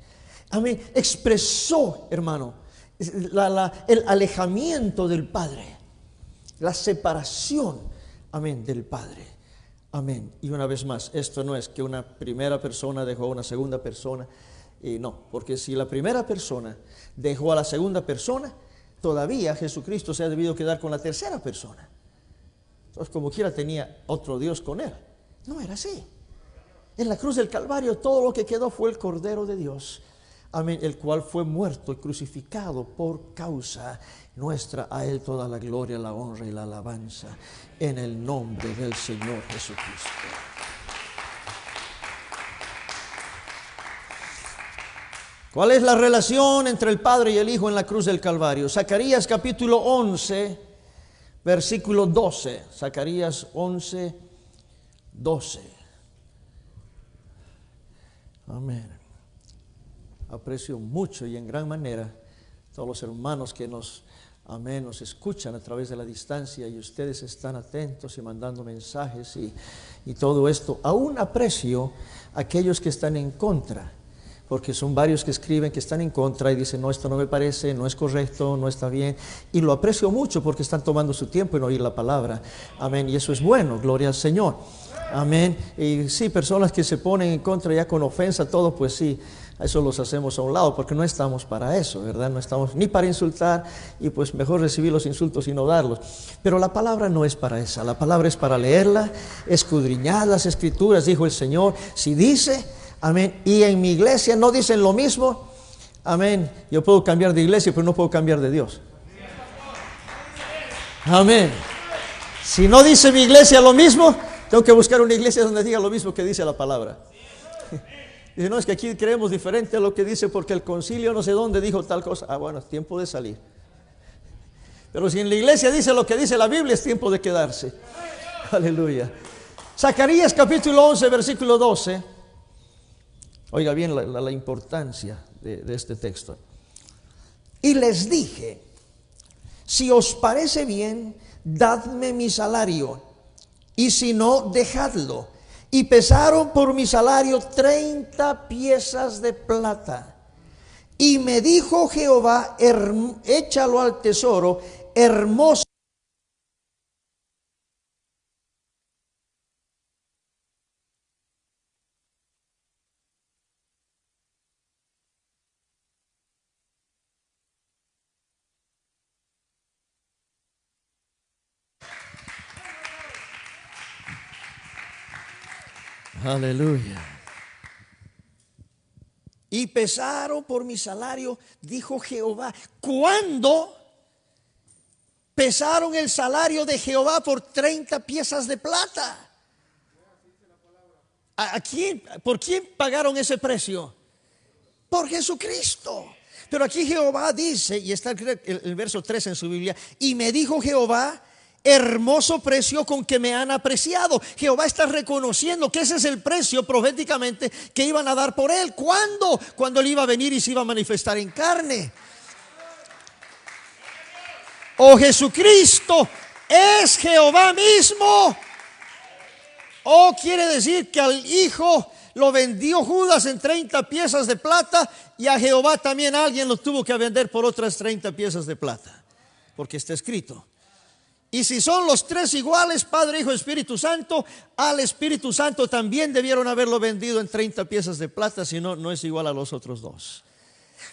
[SPEAKER 1] Amén. Expresó, hermano, el alejamiento del Padre, la separación, amén, del Padre. Amén. Y una vez más, esto no es que una primera persona dejó a una segunda persona. No, porque si la primera persona dejó a la segunda persona, todavía Jesucristo se ha debido quedar con la tercera persona. Entonces, como quiera, tenía otro Dios con él. No era así. En la cruz del Calvario todo lo que quedó fue el Cordero de Dios, amén, el cual fue muerto y crucificado por causa nuestra. A Él toda la gloria, la honra y la alabanza en el nombre del Señor Jesucristo. ¿Cuál es la relación entre el Padre y el Hijo en la cruz del Calvario? Zacarías capítulo 11, versículo 12. Zacarías 11, 12. Amén. Aprecio mucho y en gran manera todos los hermanos que nos escuchan a través de la distancia, y ustedes están atentos y mandando mensajes y todo esto. Aún aprecio a aquellos que están en contra, porque son varios que escriben que están en contra y dicen, no, esto no me parece, no es correcto, no está bien. Y lo aprecio mucho porque están tomando su tiempo en oír la palabra. Amén. Y eso es bueno, gloria al Señor. Amén. Y sí, personas que se ponen en contra ya con ofensa, todo, pues sí, eso los hacemos a un lado, porque no estamos para eso, ¿verdad? No estamos ni para insultar, y pues mejor recibir los insultos y no darlos. Pero la palabra no es para esa, la palabra es para leerla, escudriñar las escrituras, dijo el Señor. Si dice, amén, y en mi iglesia no dicen lo mismo, amén, yo puedo cambiar de iglesia, pero no puedo cambiar de Dios. Amén. Si no dice mi iglesia lo mismo, tengo que buscar una iglesia donde diga lo mismo que dice la palabra. Dice, no, es que aquí creemos diferente a lo que dice porque el concilio no sé dónde dijo tal cosa. Ah, bueno, es tiempo de salir. Pero si en la iglesia dice lo que dice la Biblia, es tiempo de quedarse. Aleluya. Zacarías capítulo 11, versículo 12. Oiga bien la importancia de este texto. Y les dije, si os parece bien, dadme mi salario, y si no, dejadlo. Y pesaron por mi salario 30 piezas de plata. Y me dijo Jehová, échalo al tesoro, hermoso. Aleluya. Y pesaron por mi salario, dijo Jehová. ¿Cuándo? pesaron el salario de Jehová por 30 piezas de plata. ¿A quién? ¿Por quién pagaron ese precio? Por Jesucristo. Pero aquí Jehová dice, y está el verso 3 en su Biblia, y me dijo Jehová, hermoso precio con que me han apreciado. Jehová está reconociendo que ese es el precio proféticamente que iban a dar por él. ¿Cuándo? Cuando él iba a venir y se iba a manifestar en carne. Oh, Jesucristo es Jehová mismo. Oh, quiere decir que al Hijo lo vendió Judas en 30 piezas de plata, y a Jehová también alguien lo tuvo que vender por otras 30 piezas de plata, porque está escrito. Y si son los tres iguales, Padre, Hijo, Espíritu Santo, al Espíritu Santo también debieron haberlo vendido en 30 piezas de plata, si no, no es igual a los otros dos.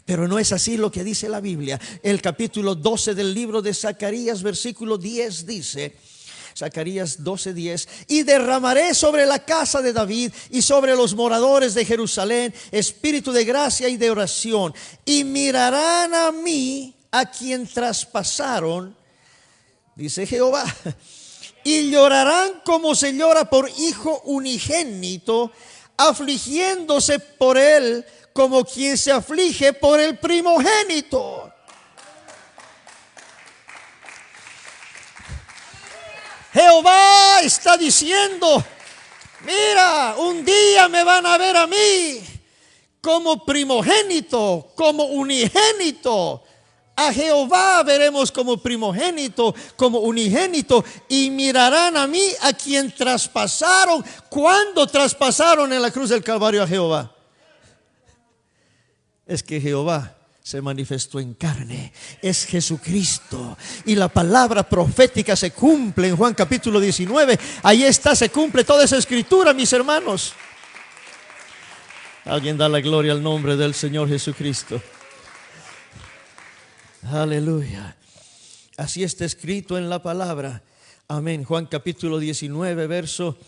[SPEAKER 1] Pero no es así lo que dice la Biblia. El capítulo 12 del libro de Zacarías, versículo 10 dice, Zacarías 12:10, y derramaré sobre la casa de David y sobre los moradores de Jerusalén espíritu de gracia y de oración, y mirarán a mí, a quien traspasaron, dice Jehová, y llorarán como se llora por hijo unigénito, afligiéndose por él como quien se aflige por el primogénito. Jehová está diciendo, mira, un día me van a ver a mí como primogénito, como unigénito. A Jehová veremos como primogénito, como unigénito, y mirarán a mí, a quien traspasaron. ¿Cuándo traspasaron en la cruz del Calvario a Jehová? Es que Jehová se manifestó en carne, es Jesucristo, y la palabra profética se cumple en Juan capítulo 19. Ahí está, se cumple toda esa escritura, mis hermanos. Alguien da la gloria al nombre del Señor Jesucristo. Aleluya. Así está escrito en la palabra. Amén. Juan capítulo 19, verso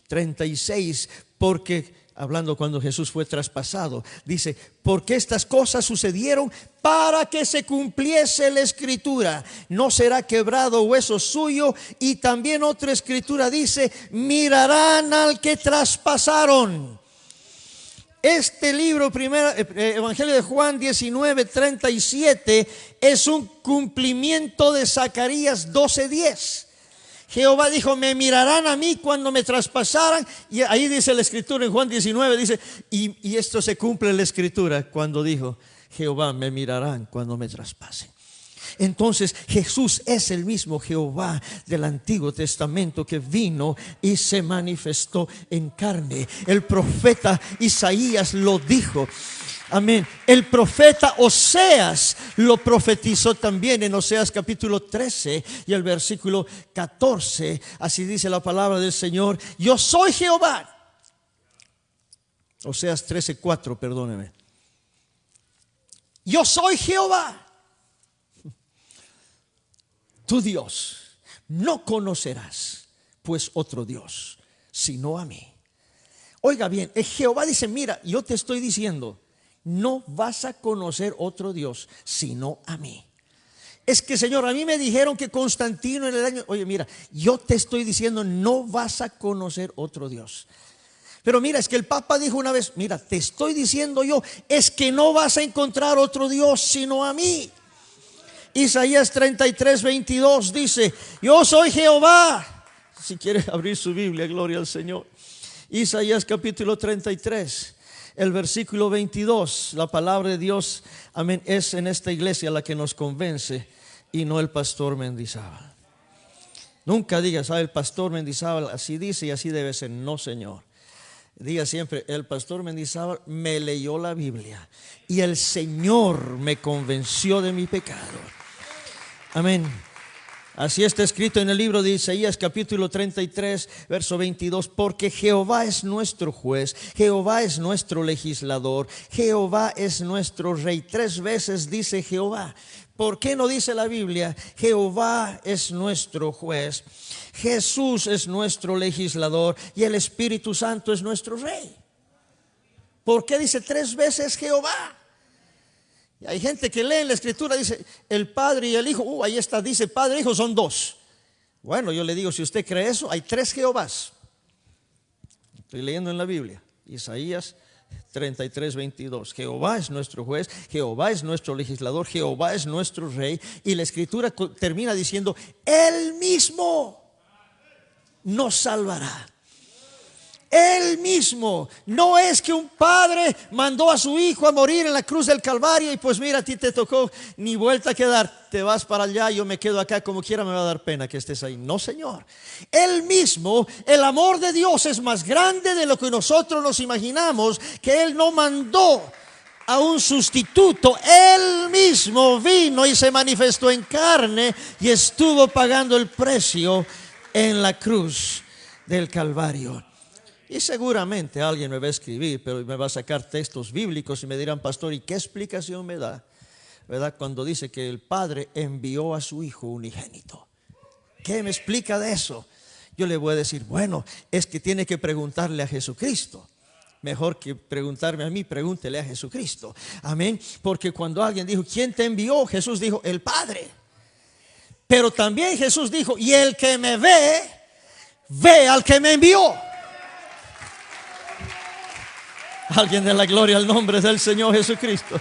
[SPEAKER 1] 36. Porque, hablando cuando Jesús fue traspasado, dice, porque estas cosas sucedieron para que se cumpliese la escritura, no será quebrado hueso suyo. Y también otra escritura dice, mirarán al que traspasaron. Este libro, Evangelio de Juan 19:37, es un cumplimiento de Zacarías 12:10. Jehová dijo, me mirarán a mí cuando me traspasaran. Y ahí dice la escritura en Juan 19, dice, y esto se cumple en la escritura cuando dijo, Jehová, me mirarán cuando me traspasen. Entonces Jesús es el mismo Jehová del Antiguo Testamento que vino y se manifestó en carne. El profeta Isaías lo dijo. Amén. El profeta Oseas lo profetizó también en Oseas capítulo 13 y el versículo 14. Así dice la palabra del Señor: yo soy Jehová. Oseas 13:4, perdóneme. Yo soy Jehová, tu Dios. No conocerás pues otro Dios sino a mí. Oiga bien, Jehová dice, mira, yo te estoy diciendo, no vas a conocer otro Dios sino a mí. Es que, Señor, a mí me dijeron que Constantino en el año, oye, mira, yo te estoy diciendo, no vas a conocer otro Dios. Pero mira, es que el Papa dijo una vez, mira, te estoy diciendo yo, es que no vas a encontrar otro Dios sino a mí. Isaías 33:22 dice, yo soy Jehová. Si quiere abrir su Biblia, gloria al Señor. Isaías capítulo 33, el versículo 22. La palabra de Dios, amén, es en esta iglesia la que nos convence y no el pastor Mendizábal. Nunca digas, el pastor Mendizábal así dice y así debe ser. No, Señor. Diga siempre, el pastor Mendizábal me leyó la Biblia y el Señor me convenció de mi pecado. Amén. Así está escrito en el libro de Isaías capítulo 33 verso 22. Porque Jehová es nuestro juez, Jehová es nuestro legislador, Jehová es nuestro rey. 3 veces dice Jehová. ¿Por qué no dice la Biblia? Jehová es nuestro juez, Jesús es nuestro legislador y el Espíritu Santo es nuestro rey. ¿Por qué dice 3 veces Jehová? Y hay gente que lee en la escritura, dice el Padre y el Hijo. Ahí está, dice Padre e Hijo, son dos. Bueno, yo le digo, si usted cree eso, hay tres Jehovás. Estoy leyendo en la Biblia, Isaías 33:22. Jehová es nuestro juez, Jehová es nuestro legislador, Jehová es nuestro rey. Y la escritura termina diciendo, Él mismo nos salvará. Él mismo. No es que un padre mandó a su hijo a morir en la cruz del Calvario y pues mira, a ti te tocó, ni vuelta a quedar, te vas para allá, yo me quedo acá, como quiera me va a dar pena que estés ahí. No, Señor. Él mismo, el amor de Dios es más grande de lo que nosotros nos imaginamos, que Él no mandó a un sustituto. Él mismo vino y se manifestó en carne y estuvo pagando el precio en la cruz del Calvario. Y seguramente alguien me va a escribir, pero me va a sacar textos bíblicos y me dirán, pastor, ¿y qué explicación me da? ¿Verdad? Cuando dice que el Padre envió a su Hijo unigénito. ¿Qué me explica de eso? Yo le voy a decir, bueno, es que tiene que preguntarle a Jesucristo. Mejor que preguntarme a mí, pregúntele a Jesucristo. Amén. Porque cuando alguien dijo, ¿quién te envió? Jesús dijo, el Padre. Pero también Jesús dijo, y el que me ve, ve al que me envió. Alguien de la gloria al nombre del Señor Jesucristo.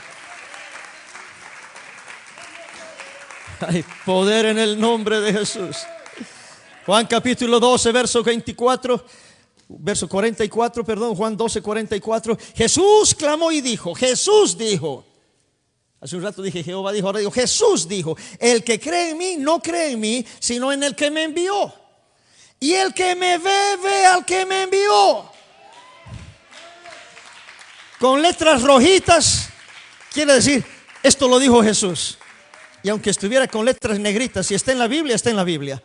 [SPEAKER 1] Hay poder en el nombre de Jesús. Juan capítulo 12, verso 24, verso 44, perdón, Juan 12, 44. Jesús clamó y dijo, Jesús dijo. Hace un rato dije Jehová dijo, ahora digo Jesús dijo, el que cree en mí no cree en mí, sino en el que me envió. Y el que me ve, ve al que me envió. Con letras rojitas, quiere decir, esto lo dijo Jesús. Y aunque estuviera con letras negritas, si está en la Biblia, está en la Biblia.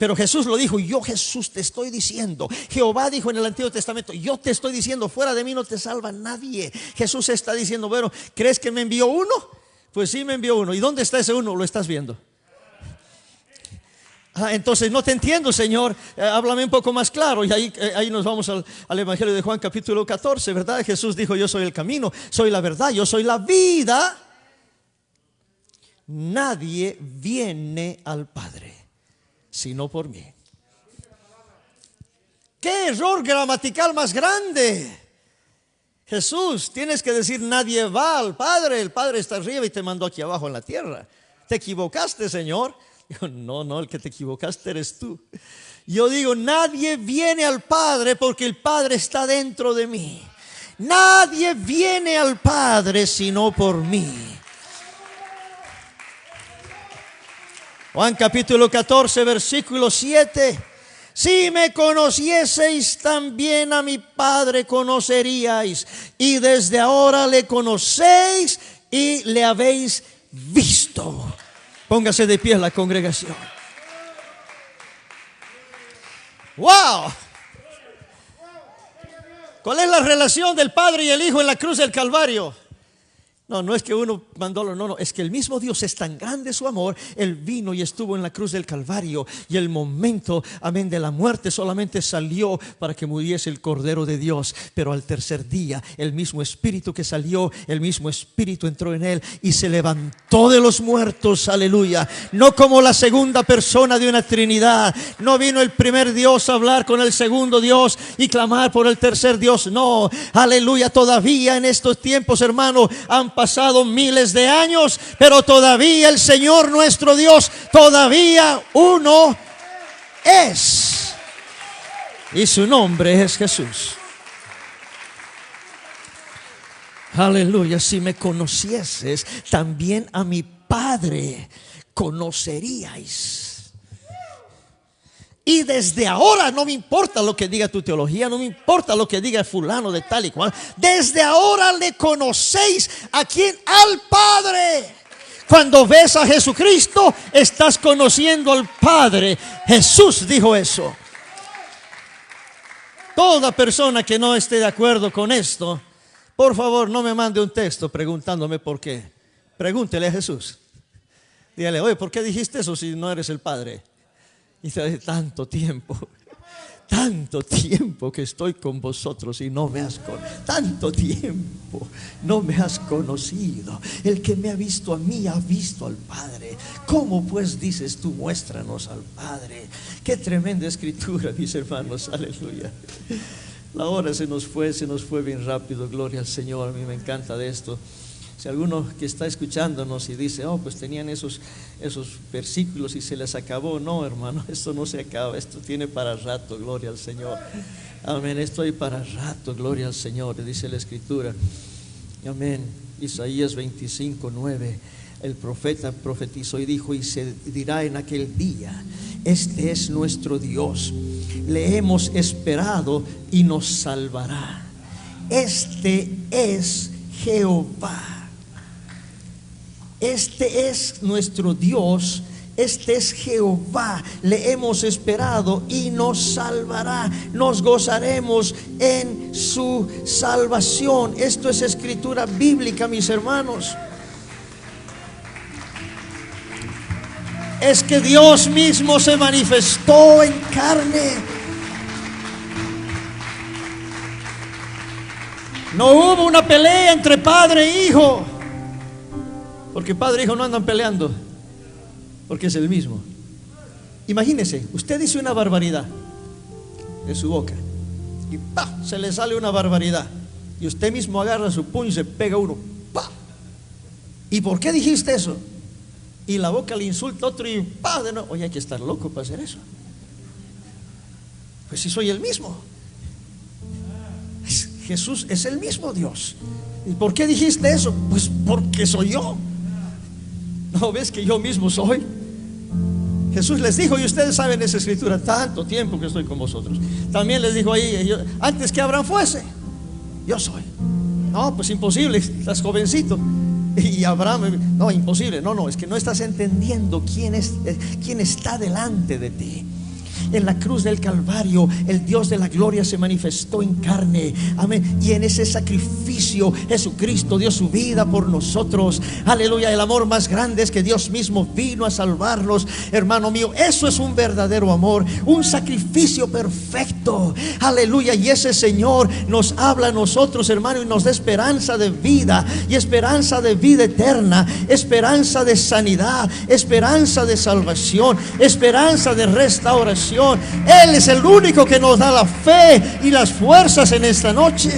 [SPEAKER 1] Pero Jesús lo dijo, yo Jesús te estoy diciendo. Jehová dijo en el Antiguo Testamento, yo te estoy diciendo, fuera de mí no te salva nadie. Jesús está diciendo, bueno, ¿crees que me envió uno? Pues sí me envió uno. ¿Y dónde está ese uno? Lo estás viendo. Entonces no te entiendo, Señor, háblame un poco más claro. Y ahí nos vamos al Evangelio de Juan capítulo 14, ¿verdad? Jesús dijo, yo soy el camino, soy la verdad, yo soy la vida. Nadie viene al Padre sino por mí. ¿Qué error gramatical más grande? Jesús, tienes que decir nadie va al Padre, el Padre está arriba y te mandó aquí abajo en la tierra. Te equivocaste, Señor. Yo, no, el que te equivocaste eres tú. Yo digo, nadie viene al Padre porque el Padre está dentro de mí. Nadie viene al Padre sino por mí. Juan capítulo 14, versículo 7. Si me conocieseis, también a mi Padre conoceríais. Y desde ahora le conocéis y le habéis visto. Póngase de pie la congregación. ¡Wow! ¿Cuál es la relación del Padre y el Hijo en la cruz del Calvario? No es que uno mandó, no, es que el mismo Dios es tan grande su amor. Él vino y estuvo en la cruz del Calvario. Y el momento, amén, de la muerte solamente salió para que muriese el Cordero de Dios. Pero al tercer día, el mismo Espíritu que salió, el mismo Espíritu entró en él y se levantó de los muertos, aleluya. No como la segunda persona de una Trinidad. No vino el primer Dios a hablar con el segundo Dios y clamar por el tercer Dios. No, aleluya, todavía en estos tiempos, hermano, han pasado miles de años, pero todavía el Señor nuestro Dios, todavía uno es. Y su nombre es Jesús. Aleluya. Si me conocieses, también a mi Padre conoceríais. Y desde ahora, no me importa lo que diga tu teología, no me importa lo que diga fulano de tal y cual. Desde ahora le conocéis a quien, al Padre. Cuando ves a Jesucristo, estás conociendo al Padre. Jesús dijo eso. Toda persona que no esté de acuerdo con esto, por favor, no me mande un texto preguntándome por qué. Pregúntele a Jesús. Dígale, oye, ¿por qué dijiste eso si no eres el Padre? Y hace tanto tiempo tanto tiempo que estoy con vosotros y no me has tanto tiempo no me has conocido. El que me ha visto a mí ha visto al Padre. ¿Cómo pues dices tú, muéstranos al Padre? Qué tremenda escritura, mis hermanos, aleluya. La hora se nos fue bien rápido, gloria al Señor. A mí me encanta de esto. Si alguno que está escuchándonos y dice, oh, pues tenían esos versículos y se les acabó. No, hermano, esto no se acaba, esto tiene para rato, gloria al Señor. Amén, esto hay para rato, gloria al Señor, dice la Escritura. Amén. Isaías 25:9, el profeta profetizó y dijo, y se dirá en aquel día, este es nuestro Dios, le hemos esperado y nos salvará. Este es Jehová. Este es nuestro Dios, este es Jehová, le hemos esperado y nos salvará. Nos gozaremos en su salvación. Esto es escritura bíblica, mis hermanos. Es que Dios mismo se manifestó en carne. No hubo una pelea entre padre e hijo, porque padre e hijo no andan peleando, porque es el mismo. Imagínese, usted dice una barbaridad de su boca y ¡pah!, se le sale una barbaridad, y usted mismo agarra su puño y se pega uno, ¡pah! ¿Y por qué dijiste eso? Y la boca le insulta a otro y ¡pah!, de nuevo. Oye, hay que estar loco para hacer eso. Pues si soy el mismo. Jesús es el mismo Dios. ¿Y por qué dijiste eso? Pues porque soy yo. ¿No ves que yo mismo soy? Jesús les dijo, y ustedes saben esa escritura, tanto tiempo que estoy con vosotros. También les dijo ahí, antes que Abraham fuese, yo soy. No, pues imposible, estás jovencito. Y Abraham, no, imposible. No, es que no estás entendiendo quién está delante de ti. En la cruz del Calvario, el Dios de la gloria se manifestó en carne. Amén. Y en ese sacrificio Jesucristo dio su vida por nosotros. Aleluya. El amor más grande es que Dios mismo vino a salvarnos. Hermano mío, eso es un verdadero amor, un sacrificio perfecto. Aleluya. Y ese Señor nos habla a nosotros, hermano, y nos da esperanza de vida, y esperanza de vida eterna, esperanza de sanidad, esperanza de salvación, esperanza de restauración. Él es el único que nos da la fe y las fuerzas en esta noche.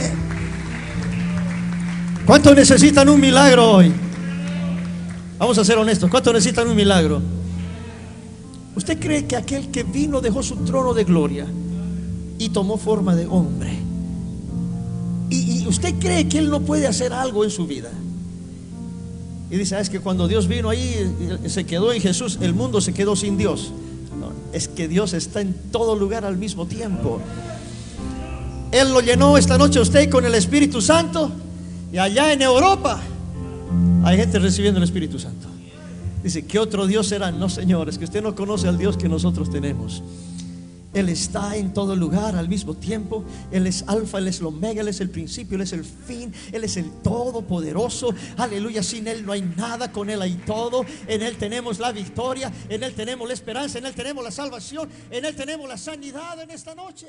[SPEAKER 1] ¿Cuántos necesitan un milagro hoy? Vamos a ser honestos. ¿Cuántos necesitan un milagro? ¿Usted cree que aquel que vino dejó su trono de gloria y tomó forma de hombre? ¿Y usted cree que Él no puede hacer algo en su vida? Y dice, es que cuando Dios vino ahí, se quedó en Jesús, el mundo se quedó sin Dios. Es que Dios está en todo lugar al mismo tiempo. Él lo llenó esta noche a usted con el Espíritu Santo. Y allá en Europa hay gente recibiendo el Espíritu Santo. Dice, ¿qué otro Dios será? No, Señor, es que usted no conoce al Dios que nosotros tenemos. Él está en todo lugar al mismo tiempo. Él es alfa, Él es el omega, Él es el principio, Él es el fin, Él es el todopoderoso. Aleluya, sin Él no hay nada, con Él hay todo. En Él tenemos la victoria, en Él tenemos la esperanza, en Él tenemos la salvación, en Él tenemos la sanidad en esta noche.